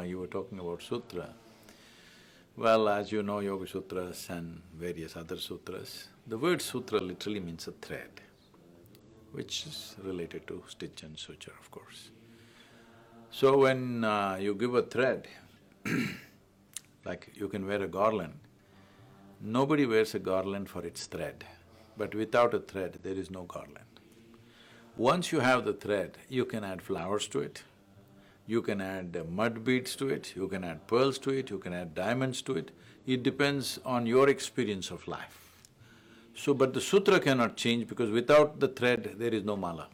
you were talking about sutra. Well, as you know, Yoga Sutras and various other sutras, the word sutra literally means a thread, which is related to stitch and suture, of course. So when you give a thread, like you can wear a garland, nobody wears a garland for its thread, but without a thread, there is no garland. Once you have the thread, you can add flowers to it, you can add mud beads to it, you can add pearls to it, you can add diamonds to it. It depends on your experience of life. So, but the sutra cannot change because without the thread, there is no mala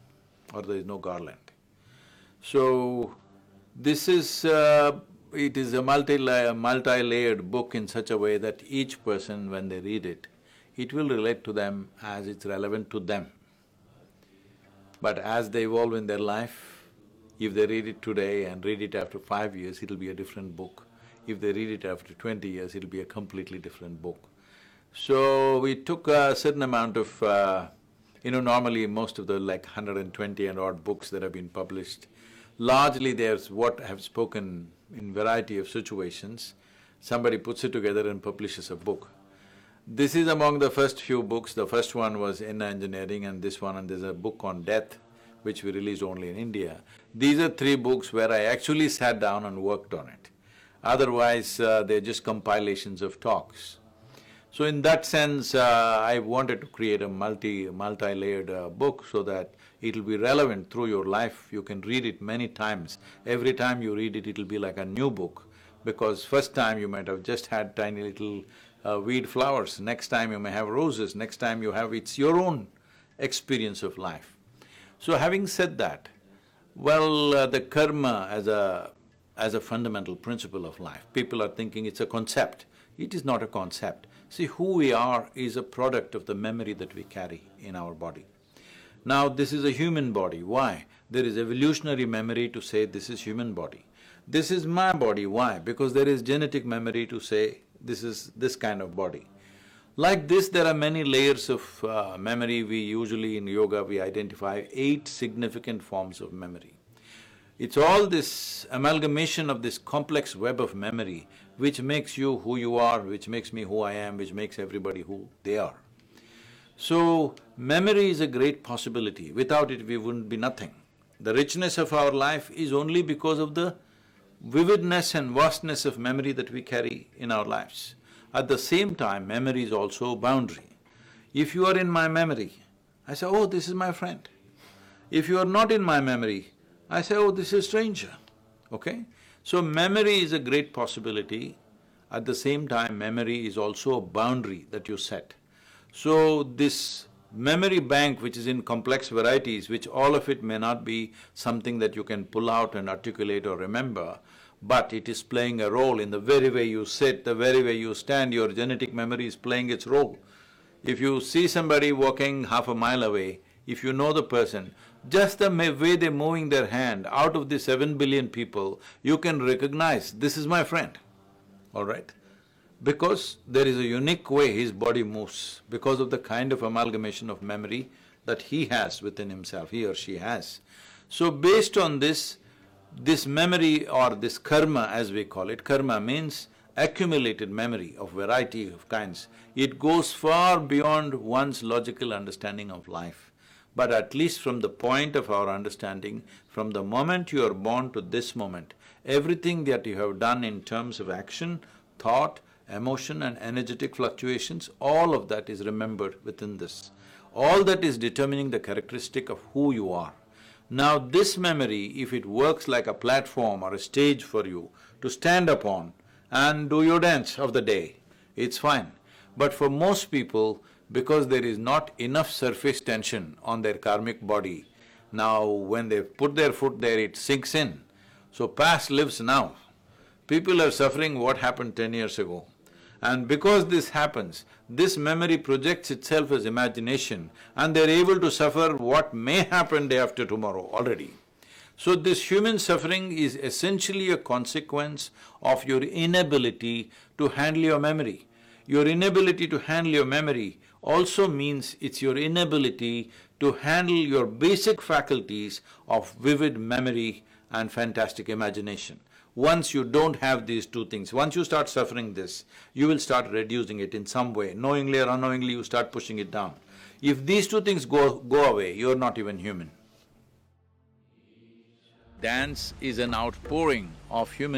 or there is no garland. So, this is… it is a multi-layered book in such a way that each person, when they read it, it will relate to them as it's relevant to them. But as they evolve in their life, if they read it today and read it after 5 years, it'll be a different book. If they read it after 20 years, it'll be a completely different book. So we took a certain amount of… normally most of the like 120 and odd books that have been published, largely there's what I have spoken in variety of situations, somebody puts it together and publishes a book. This is among the first few books. The first one was in engineering and this one, and there's a book on death which we released only in India. These are 3 books where I actually sat down and worked on it. Otherwise, they're just compilations of talks. So in that sense, I wanted to create a multi-layered book so that it'll be relevant through your life. You can read it many times. Every time you read it, it'll be like a new book, because first time you might have just had tiny little weed flowers, next time you may have roses, next time you have… it's your own experience of life. So having said that, well, the karma as a fundamental principle of life, people are thinking it's a concept. It is not a concept. See, who we are is a product of the memory that we carry in our body. Now, this is a human body. Why? There is evolutionary memory to say this is human body. This is my body. Why? Because there is genetic memory to say this is this kind of body. Like this, there are many layers of memory. We usually in yoga, we identify 8 significant forms of memory. It's all this amalgamation of this complex web of memory which makes you who you are, which makes me who I am, which makes everybody who they are. So, memory is a great possibility. Without it, we wouldn't be nothing. The richness of our life is only because of the vividness and vastness of memory that we carry in our lives. At the same time, memory is also a boundary. If you are in my memory, I say, oh, this is my friend. If you are not in my memory, I say, oh, this is a stranger, okay? So memory is a great possibility. At the same time, memory is also a boundary that you set. So this memory bank which is in complex varieties, which all of it may not be something that you can pull out and articulate or remember, but it is playing a role in the very way you sit, the very way you stand, your genetic memory is playing its role. If you see somebody walking half a mile away, if you know the person, just the way they're moving their hand, out of the 7 billion people, you can recognize, this is my friend, all right? Because there is a unique way his body moves, because of the kind of amalgamation of memory that he has within himself, he or she has. So based on this memory or this karma as we call it, karma means accumulated memory of variety of kinds. It goes far beyond one's logical understanding of life. But at least from the point of our understanding, from the moment you are born to this moment, everything that you have done in terms of action, thought, emotion and energetic fluctuations, all of that is remembered within this. All that is determining the characteristic of who you are. Now this memory, if it works like a platform or a stage for you to stand upon and do your dance of the day, it's fine. But for most people, because there is not enough surface tension on their karmic body, now when they put their foot there, it sinks in. So past lives now. People are suffering what happened 10 years ago. And because this happens, this memory projects itself as imagination and they're able to suffer what may happen day after tomorrow already. So this human suffering is essentially a consequence of your inability to handle your memory. Your inability to handle your memory also means it's your inability to handle your basic faculties of vivid memory and fantastic imagination. Once you don't have these two things, once you start suffering this, you will start reducing it in some way. Knowingly or unknowingly, you start pushing it down. If these two things go away, you're not even human. Dance is an outpouring of human